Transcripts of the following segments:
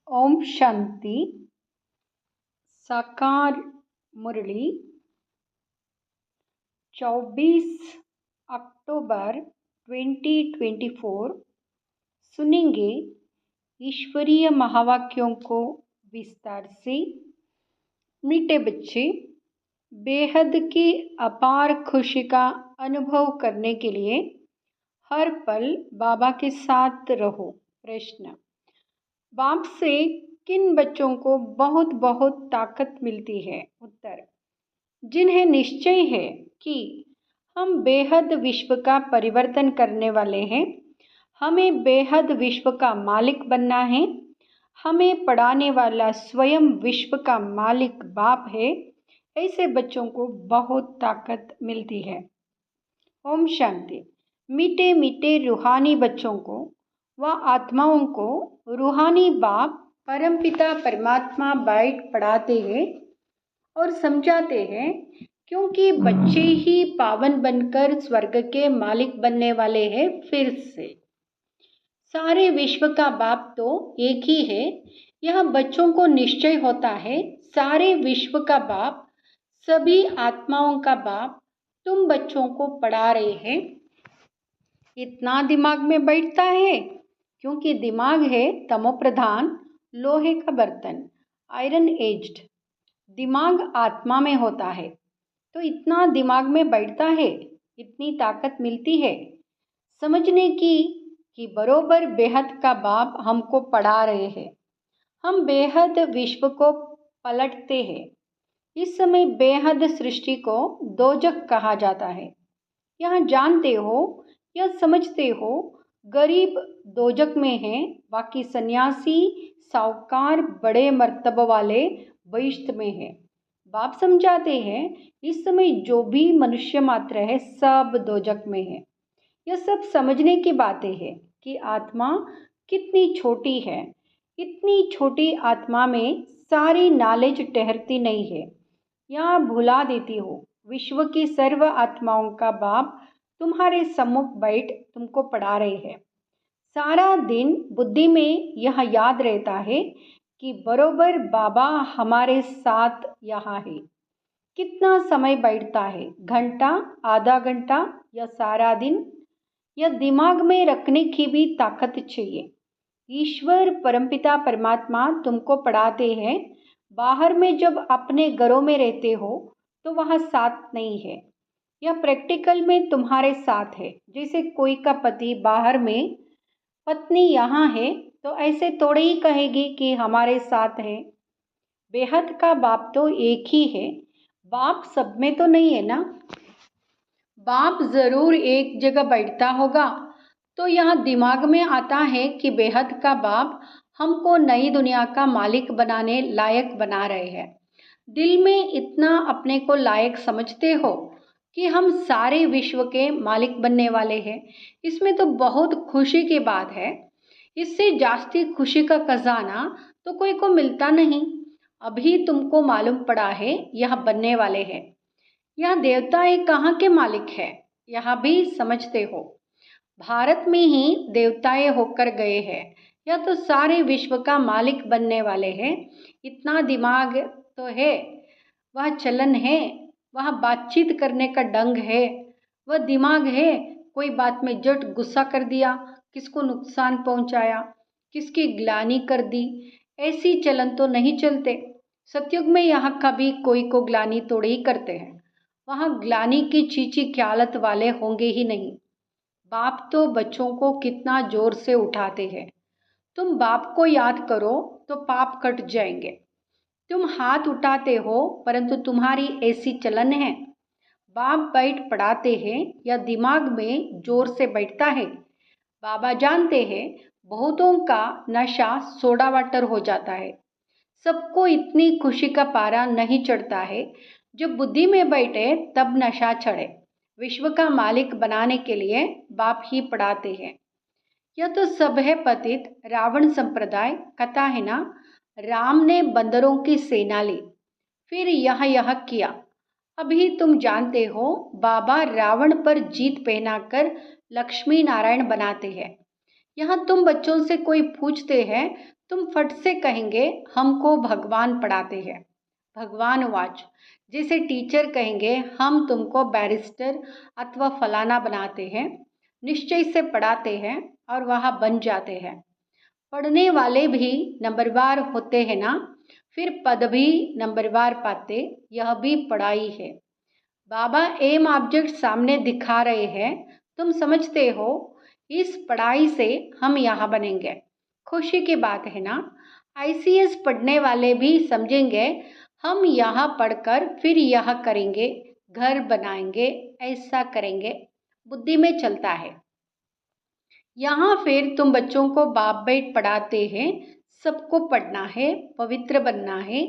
ओम शांति। साकार मुरली 24 अक्टूबर 2024 सुनेंगे ईश्वरीय महावाक्यों को विस्तार से। मीठे बच्चे, बेहद की अपार खुशी का अनुभव करने के लिए हर पल बाबा के साथ रहो। प्रश्न: बाप से किन बच्चों को बहुत बहुत ताकत मिलती है? उत्तर: जिन्हें निश्चय है कि हम बेहद विश्व का परिवर्तन करने वाले हैं, हमें बेहद विश्व का मालिक बनना है, हमें पढ़ाने वाला स्वयं विश्व का मालिक बाप है, ऐसे बच्चों को बहुत ताकत मिलती है। ओम शांति। मीठे मीठे रूहानी बच्चों को व आत्माओं को रूहानी बाप परमपिता परमात्मा बैठ पढ़ाते हैं और समझाते हैं, क्योंकि बच्चे ही पावन बनकर स्वर्ग के मालिक बनने वाले हैं। फिर से सारे विश्व का बाप तो एक ही है, यह बच्चों को निश्चय होता है। सारे विश्व का बाप, सभी आत्माओं का बाप तुम बच्चों को पढ़ा रहे हैं। इतना दिमाग में बैठता है क्योंकि दिमाग है तमो प्रधान, लोहे का बर्तन, आयरन एज्ड। दिमाग आत्मा में होता है, तो इतना दिमाग में बैठता है, इतनी ताकत मिलती है समझने की कि बरोबर बेहद का बाप हमको पढ़ा रहे हैं। हम बेहद विश्व को पलटते हैं। इस समय बेहद सृष्टि को दोजक कहा जाता है। यह जानते हो या समझते हो, गरीब दोजक में हैं, बाकी सन्यासी साहूकार बड़े मर्तबा वाले बहिश्त में हैं। बाप समझाते हैं इस समय जो भी मनुष्य मात्र है सब दोजक में है। यह सब समझने की बातें हैं कि आत्मा कितनी छोटी है। इतनी छोटी आत्मा में सारी नॉलेज ठहरती नहीं है, यहाँ भुला देती हो। विश्व की सर्व आत्माओं का बाप तुम्हारे सम्मुख बैठ तुमको पढ़ा रहे हैं। सारा दिन बुद्धि में यह याद रहता है कि बरोबर बाबा हमारे साथ यहाँ है। कितना समय बैठता है? घंटा, आधा घंटा या सारा दिन? यह दिमाग में रखने की भी ताकत चाहिए। ईश्वर परमपिता परमात्मा तुमको पढ़ाते हैं। बाहर में जब अपने घरों में रहते हो तो वहाँ साथ नहीं है। यह प्रैक्टिकल में तुम्हारे साथ है। जैसे कोई का पति बाहर में, पत्नी यहाँ है, तो ऐसे थोड़े ही कहेगी कि हमारे साथ है। बेहद का बाप तो एक ही है। बाप सब में तो नहीं है ना। बाप जरूर एक जगह बैठता होगा। तो यहाँ दिमाग में आता है कि बेहद का बाप हमको नई दुनिया का मालिक बनाने लायक बना रहे हैं। दिल में इतना अपने को लायक समझते हो कि हम सारे विश्व के मालिक बनने वाले हैं। इसमें तो बहुत खुशी की बात है। इससे जास्ती खुशी का खजाना तो कोई को मिलता नहीं। अभी तुमको मालूम पड़ा है यह बनने वाले हैं। यह देवताएं कहाँ के मालिक है, यह भी समझते हो। भारत में ही देवताएं होकर गए हैं। यह तो सारे विश्व का मालिक बनने वाले हैं। इतना दिमाग तो है, वह चलन है, वह बातचीत करने का ढंग है, वह दिमाग है। कोई बात में झट गुस्सा कर दिया, किसको नुकसान पहुंचाया, किसकी ग्लानि कर दी, ऐसी चलन तो नहीं चलते। सतयुग में यहाँ कभी कोई को ग्लानि तोड़े ही करते हैं। वहाँ ग्लानि की चीची ख्यालत वाले होंगे ही नहीं। बाप तो बच्चों को कितना जोर से उठाते हैं। तुम बाप को याद करो तो पाप कट जाएंगे। तुम हाथ उठाते हो परंतु तुम्हारी ऐसी चलन है। बाप बैठ पढ़ाते हैं या दिमाग में जोर से बैठता है। बाबा जानते हैं बहुतों का नशा सोडा वाटर हो जाता है। सबको इतनी खुशी का पारा नहीं चढ़ता है। जब बुद्धि में बैठे तब नशा चढ़े। विश्व का मालिक बनाने के लिए बाप ही पढ़ाते हैं। यह तो सब है पतित रावण संप्रदाय कथा है ना। राम ने बंदरों की सेना ली, फिर यह किया। अभी तुम जानते हो बाबा रावण पर जीत पहनाकर लक्ष्मी नारायण बनाते हैं। यहाँ तुम बच्चों से कोई पूछते हैं तुम फट से कहेंगे हमको भगवान पढ़ाते हैं। भगवान वाच, जैसे टीचर कहेंगे हम तुमको बैरिस्टर अथवा फलाना बनाते हैं, निश्चय से पढ़ाते हैं और वहाँ बन जाते हैं। पढ़ने वाले भी नंबरवार होते हैं ना, फिर पद भी नंबरवार पाते, यह भी पढ़ाई है। बाबा एम ऑब्जेक्ट सामने दिखा रहे हैं, तुम समझते हो इस पढ़ाई से हम यहाँ बनेंगे। खुशी की बात है ना, आईसीएस पढ़ने वाले भी समझेंगे हम यहाँ पढ़कर फिर यह करेंगे, घर बनाएंगे, ऐसा करेंगे, बुद्धि में चलता है। यहाँ फिर तुम बच्चों को बाप बेट पढ़ाते हैं, सबको पढ़ना है, पवित्र बनना है,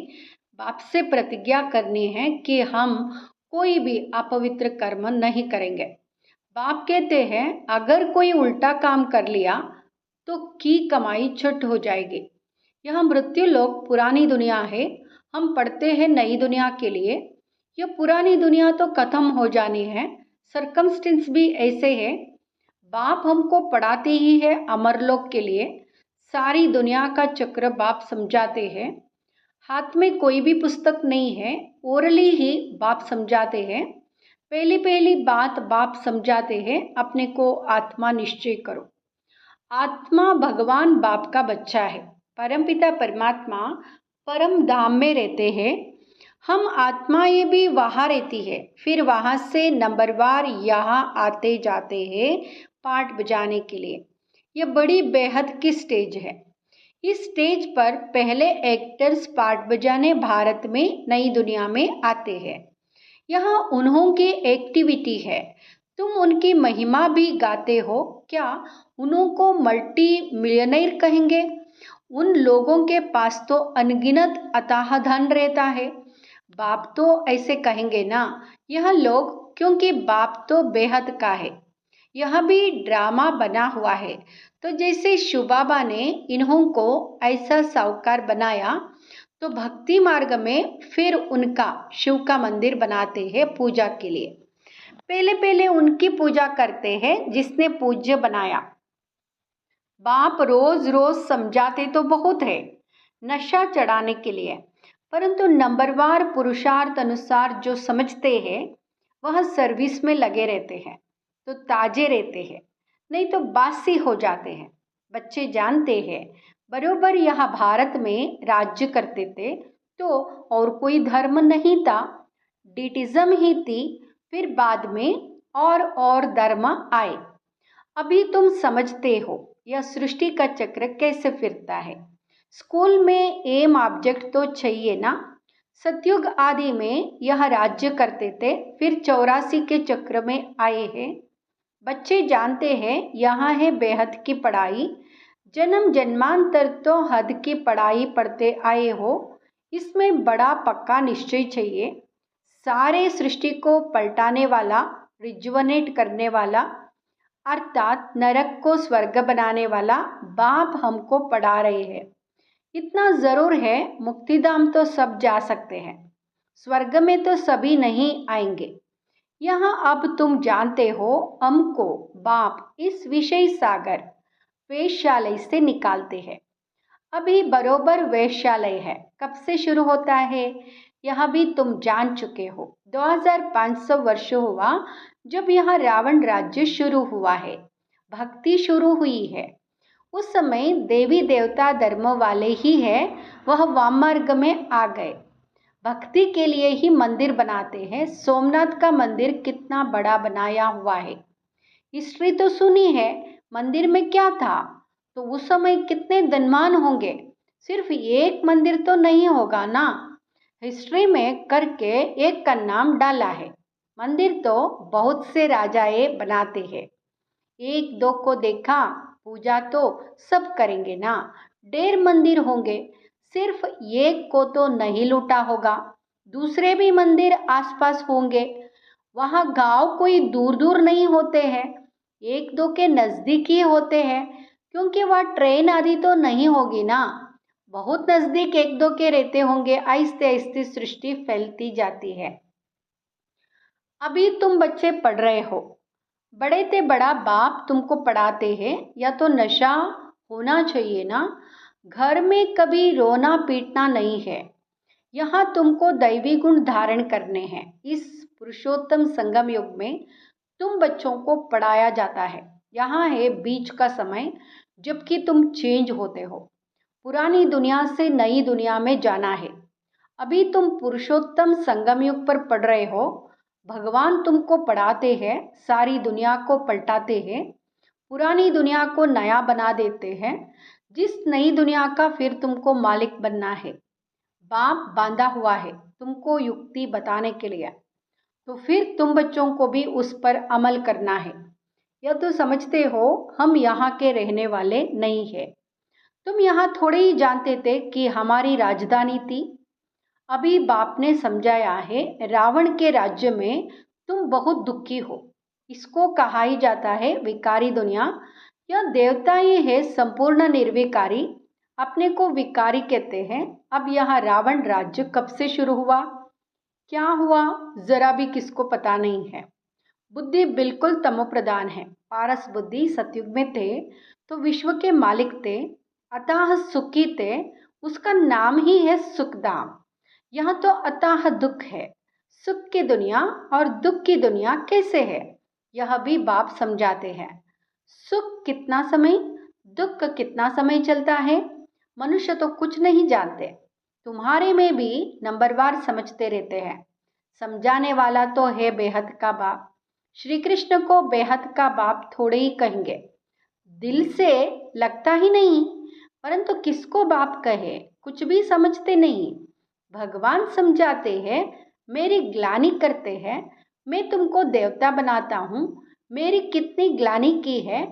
बाप से प्रतिज्ञा करनी है कि हम कोई भी अपवित्र कर्म नहीं करेंगे। बाप कहते हैं अगर कोई उल्टा काम कर लिया तो की कमाई छुट हो जाएगी। यह मृत्यु लोक पुरानी दुनिया है, हम पढ़ते हैं नई दुनिया के लिए। यह पुरानी दुनिया तो खत्म हो जानी है, सरकमस्टेंस भी ऐसे है। बाप हमको पढ़ाते ही है अमरलोक के लिए, सारी दुनिया का चक्र बाप समझाते हैं। हाथ में कोई भी पुस्तक नहीं है, ओरली ही बाप समझाते हैं। पहली पहली बात बाप समझाते हैं अपने को आत्मा निश्चय करो। आत्मा भगवान बाप का बच्चा है, परमपिता परमात्मा परम धाम में रहते हैं। हम आत्माएं भी वहाँ रहती है, फिर वहाँ से नंबरवार यहाँ आते जाते हैं पाठ बजाने के लिए। यह बड़ी बेहद की स्टेज है। इस स्टेज पर पहले एक्टर्स पाठ बजाने भारत में नई दुनिया में आते हैं। यहाँ उन्हों की एक्टिविटी है, तुम उनकी महिमा भी गाते हो। क्या उन्हों को मल्टी मिलियनर कहेंगे? उन लोगों के पास तो अनगिनत अथाह धन रहता है। बाप तो ऐसे कहेंगे ना, यह लोग, क्योंकि बाप तो बेहद का है। यह भी ड्रामा बना हुआ है। तो जैसे शिव बाबा ने इन्हों को ऐसा साहूकार बनाया, तो भक्ति मार्ग में फिर उनका शिव का मंदिर बनाते हैं पूजा के लिए। पहले पहले उनकी पूजा करते हैं जिसने पूज्य बनाया। बाप रोज रोज समझाते तो बहुत है नशा चढ़ाने के लिए, परंतु नंबरवार पुरुषार्थ अनुसार जो समझते हैं वह सर्विस में लगे रहते हैं तो ताजे रहते हैं, नहीं तो बासी हो जाते हैं। बच्चे जानते हैं बरोबर यहाँ भारत में राज्य करते थे तो और कोई धर्म नहीं था, डिटिज्म ही थी। फिर बाद में और धर्म आए। अभी तुम समझते हो यह सृष्टि का चक्र कैसे फिरता है। स्कूल में एम ऑब्जेक्ट तो चाहिए ना। सतयुग आदि में यह राज्य करते थे, फिर 84 के चक्र में आए हैं। बच्चे जानते हैं यहाँ है बेहद की पढ़ाई। जन्म जन्मांतर तो हद की पढ़ाई पढ़ते आए हो, इसमें बड़ा पक्का निश्चय चाहिए। सारे सृष्टि को पलटाने वाला, रिजुवनेट करने वाला, अर्थात नरक को स्वर्ग बनाने वाला बाप हमको पढ़ा रहे हैं। इतना जरूर है, मुक्तिधाम तो सब जा सकते हैं, स्वर्ग में तो सभी नहीं आएंगे। यहाँ अब तुम जानते हो हमको बाप इस विषय सागर वेश्यालय से निकालते हैं। अभी बरोबर वेश्यालय है, कब से शुरू होता है यह भी तुम जान चुके हो। 2500 वर्ष हुआ जब यहाँ रावण राज्य शुरू हुआ है, भक्ति शुरू हुई है। उस समय देवी देवता धर्म वाले ही है, वह वाममार्ग में आ गए। भक्ति के लिए ही मंदिर बनाते हैं। सोमनाथ का मंदिर कितना बड़ा बनाया हुआ है, हिस्ट्री तो सुनी है। मंदिर में क्या था, तो उस समय कितने धनवान होंगे। सिर्फ एक मंदिर तो नहीं होगा ना, हिस्ट्री में करके एक का नाम डाला है। मंदिर तो बहुत से राजाए बनाते हैं, एक दो को देखा, पूजा तो सब करेंगे ना। 1.5 मंदिर होंगे, सिर्फ एक को तो नहीं लूटा होगा। दूसरे भी मंदिर आसपास होंगे। वहाँ गांव कोई दूर दूर नहीं होते हैं, एक दो के नज़दीक ही होते हैं, क्योंकि वहाँ ट्रेन आदि तो नहीं होगी ना। बहुत नज़दीक एक दो के रहते होंगे, आहिस्ते आहिस्ते सृष्टि फैलती जाती है। अभी तुम बच्चे पढ़ रहे हो, बड़े ते बड़ा बाप तुमको पढ़ाते हैं, या तो नशा होना चाहिए ना। घर में कभी रोना पीटना नहीं है। यहाँ तुमको दैवी गुण धारण करने हैं। इस पुरुषोत्तम संगम युग में तुम बच्चों को पढ़ाया जाता है। यहाँ है बीच का समय जबकि तुम चेंज होते हो। पुरानी दुनिया से नई दुनिया में जाना है। अभी तुम पुरुषोत्तम संगम युग पर पढ़ रहे हो। भगवान तुमको पढ़ाते हैं, सारी दुनिया को पलटाते हैं, पुरानी दुनिया को नया बना देते हैं, जिस नई दुनिया का फिर तुमको मालिक बनना है। बाप बांधा हुआ है तुमको युक्ति बताने के लिए, तो फिर तुम बच्चों को भी उस पर अमल करना है। यह तो समझते हो हम यहाँ के रहने वाले नहीं है। तुम यहाँ थोड़े ही जानते थे कि हमारी राजधानी थी। अभी बाप ने समझाया है, रावण के राज्य में तुम बहुत दुखी हो। इसको कहा ही जाता है विकारी दुनिया। यह देवता ही है संपूर्ण निर्विकारी, अपने को विकारी कहते हैं। अब यह रावण राज्य कब से शुरू हुआ, क्या हुआ, जरा भी किसको पता नहीं है। बुद्धि बिल्कुल तमोप्रधान है। पारस बुद्धि सतयुग में थे तो विश्व के मालिक थे, अतः सुखी थे। उसका नाम ही है सुखधाम। यह तो अतः दुख है। सुख की दुनिया और दुख की दुनिया कैसे है, यह भी बाप समझाते हैं। सुख कितना समय, दुख कितना समय चलता है, मनुष्य तो कुछ नहीं जानते। तुम्हारे में भी नंबरवार समझते रहते हैं। समझाने वाला तो है बेहद का बाप। श्री कृष्ण को बेहद का बाप थोड़े ही कहेंगे, दिल से लगता ही नहीं, परंतु किसको बाप कहे कुछ भी समझते नहीं। भगवान समझाते हैं, मेरी ग्लानि करते हैं, मैं तुमको देवता बनाता हूँ। मेरी कितनी ग्लानि की है,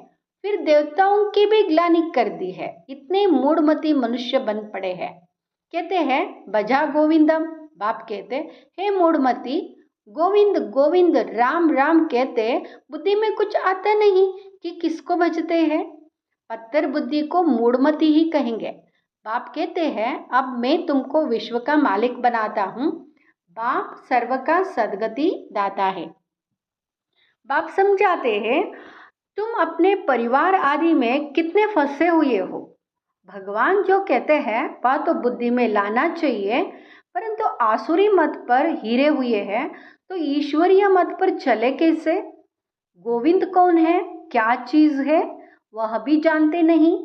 फिर देवताओं की भी ग्लानि कर दी है। इतने मूढ़मती मनुष्य बन पड़े हैं। कहते हैं बजा गोविंदम। बाप कहते हे मूढ़मती, गोविंद गोविंद राम राम कहते बुद्धि में कुछ आता नहीं कि किसको भजते हैं। पत्थर बुद्धि को मूढ़मती ही कहेंगे। बाप कहते हैं अब मैं तुमको विश्व का मालिक बनाता हूँ। बाप सर्व का सद्गति दाता है। बाप समझाते हैं तुम अपने परिवार आदि में कितने फंसे हुए हो। भगवान जो कहते हैं वह तो बुद्धि में लाना चाहिए, परंतु आसुरी मत पर हीरे हुए हैं तो ईश्वरीय मत पर चले कैसे। गोविंद कौन है, क्या चीज है, वह भी जानते नहीं।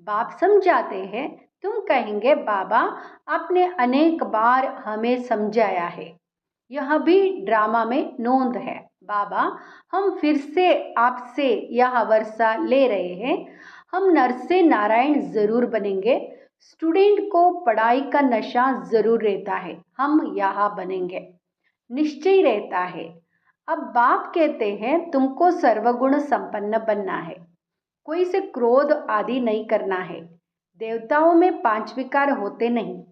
बाप समझाते हैं, तुम कहेंगे बाबा आपने अनेक बार हमें समझाया है, यह भी ड्रामा में नोंद है। बाबा हम फिर से आपसे यह वर्षा ले रहे हैं। हम नर से नारायण जरूर बनेंगे। स्टूडेंट को पढ़ाई का नशा जरूर रहता है, हम यहाँ बनेंगे, निश्चय रहता है। अब बाप कहते हैं तुमको सर्वगुण संपन्न बनना है, कोई से क्रोध आदि नहीं करना है। देवताओं में 5 विकार होते नहीं।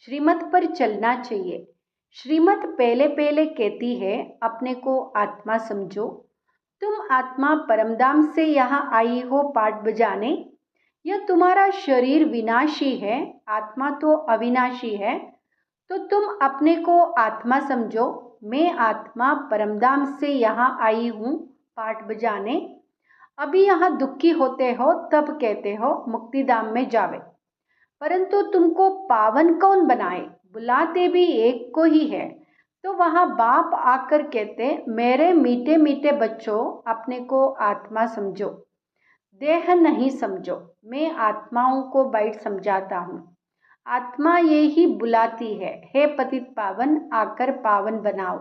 श्रीमत पर चलना चाहिए। श्रीमत पहले पहले कहती है अपने को आत्मा समझो। तुम आत्मा परमधाम से यहाँ आई हो पाठ बजाने। यह तुम्हारा शरीर विनाशी है, आत्मा तो अविनाशी है। तो तुम अपने को आत्मा समझो। मैं आत्मा परमधाम से यहाँ आई हूँ पाठ बजाने। अभी यहाँ दुखी होते हो तब कहते हो मुक्तिधाम में जावे, परंतु तुमको पावन कौन बनाए, बुलाते भी एक को ही है। तो वहाँ बाप आकर कहते मेरे मीठे मीठे बच्चों अपने को आत्मा समझो, देह नहीं समझो। मैं आत्माओं को बैठ समझाता हूँ। आत्मा ये ही बुलाती है, हे पतित पावन आकर पावन बनाओ।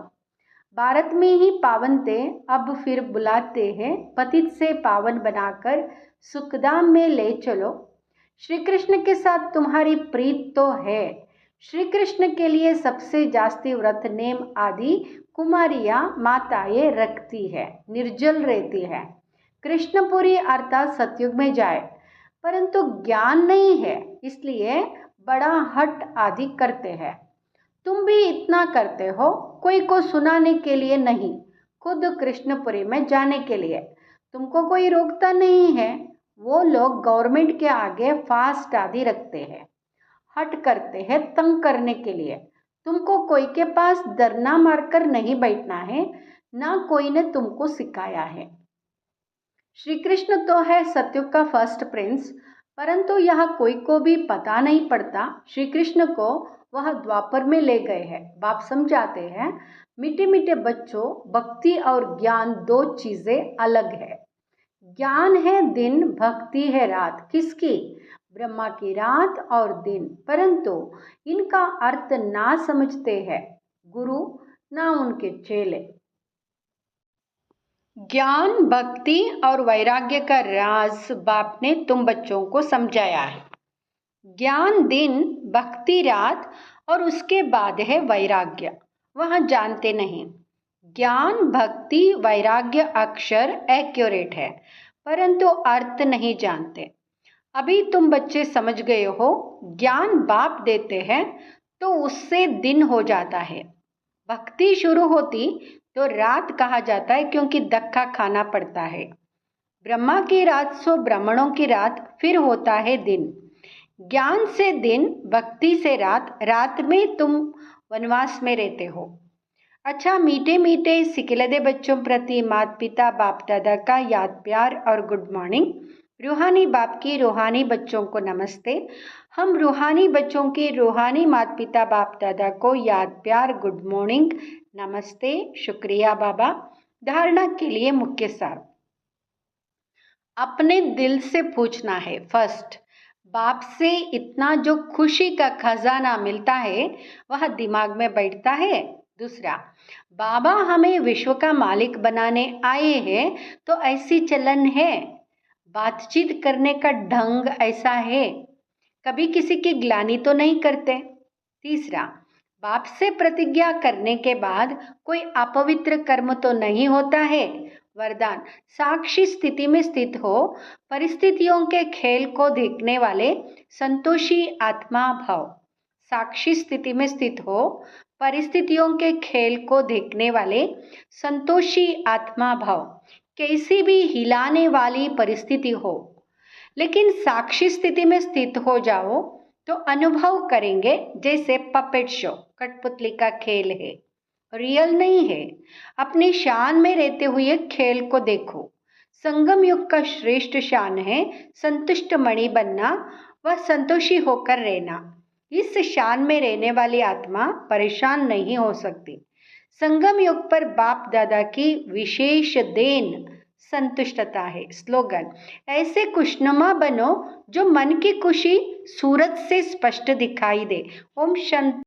भारत में ही पावन थे, अब फिर बुलाते हैं पतित से पावन बनाकर सुखधाम में ले चलो। श्री कृष्ण के साथ तुम्हारी प्रीत तो है। श्री कृष्ण के लिए सबसे जास्ती व्रत नेम आदि कुमारियाँ माताएं रखती है, निर्जल रहती है। कृष्णपुरी अर्थात सतयुग में जाए, परंतु ज्ञान नहीं है, इसलिए बड़ा हट आदि करते हैं। तुम भी इतना करते हो, कोई को सुनाने के लिए नहीं, खुद कृष्णपुरी में जाने के लिए। तुमको कोई रोकता नहीं है। वो लोग गवर्नमेंट के आगे फास्ट आदि रखते हैं, हट करते हैं तंग करने के लिए। तुमको कोई के पास धरना मारकर नहीं बैठना है, ना कोई ने तुमको सिखाया है। श्री कृष्ण तो है सतयुग का फर्स्ट प्रिंस, परंतु यह कोई को भी पता नहीं पड़ता। श्री कृष्ण को वह द्वापर में ले गए हैं। बाप समझाते हैं, मीठे मीठे बच्चों, भक्ति और ज्ञान दो चीजें अलग है। ज्ञान है दिन, भक्ति है रात। किसकी? ब्रह्मा की रात और दिन। परंतु इनका अर्थ ना समझते हैं गुरु ना उनके चेले। ज्ञान, भक्ति और वैराग्य का राज बाप ने तुम बच्चों को समझाया है। ज्ञान दिन, भक्ति रात और उसके बाद है वैराग्य। वह जानते नहीं। ज्ञान, भक्ति, वैराग्य अक्षर एक्यूरेट है, परंतु अर्थ नहीं जानते। अभी तुम बच्चे समझ गए हो। ज्ञान बाप देते हैं तो उससे दिन हो जाता है। भक्ति शुरू होती तो रात कहा जाता है, क्योंकि धक्का खाना पड़ता है। ब्रह्मा की रात सो ब्राह्मणों की रात, फिर होता है दिन। ज्ञान से दिन, भक्ति से रात। रात में तुम वनवास में रहते हो। अच्छा, मीठे मीठे सिकिलदे बच्चों प्रति माता पिता बाप दादा का याद प्यार और गुड मॉर्निंग। रूहानी बाप की रूहानी बच्चों को नमस्ते। हम रूहानी बच्चों के रूहानी माता पिता बाप दादा को याद प्यार गुड मॉर्निंग, नमस्ते, शुक्रिया बाबा। धारणा के लिए मुख्य सार, अपने दिल से पूछना है। फर्स्ट, बाप से इतना जो खुशी का खजाना मिलता है वह दिमाग में बैठता है। दूसरा, बाबा हमें विश्व का मालिक बनाने आए हैं तो ऐसी चलन है। बातचीत करने का ढंग ऐसा है, कभी किसी की ग्लानि तो नहीं करते। तीसरा, बाप से प्रतिज्ञा करने के बाद कोई अपवित्र कर्म तो नहीं होता है। वरदान, साक्षी स्थिति में स्थित हो, परिस्थितियों के खेल को देखने वाले संतोषी आत्मा भाव। साक्षी स्थिति में स्थित हो, परिस्थितियों के खेल को देखने वाले संतोषी आत्मा भाव। कैसी भी हिलाने वाली परिस्थिति हो, लेकिन साक्षी स्थिति में स्थित हो जाओ तो अनुभव करेंगे जैसे पपेट शो, कठपुतली का खेल है, रियल नहीं है। अपनी शान में रहते हुए खेल को देखो। संगम युग का श्रेष्ठ शान है संतुष्ट मणि बनना व संतोषी होकर रहना। इस शान में रहने वाली आत्मा परेशान नहीं हो सकती। संगम युग पर बाप दादा की विशेष देन संतुष्टता है। स्लोगन, ऐसे खुशनुमा बनो जो मन की खुशी सूरत से स्पष्ट दिखाई दे। ओम शांति।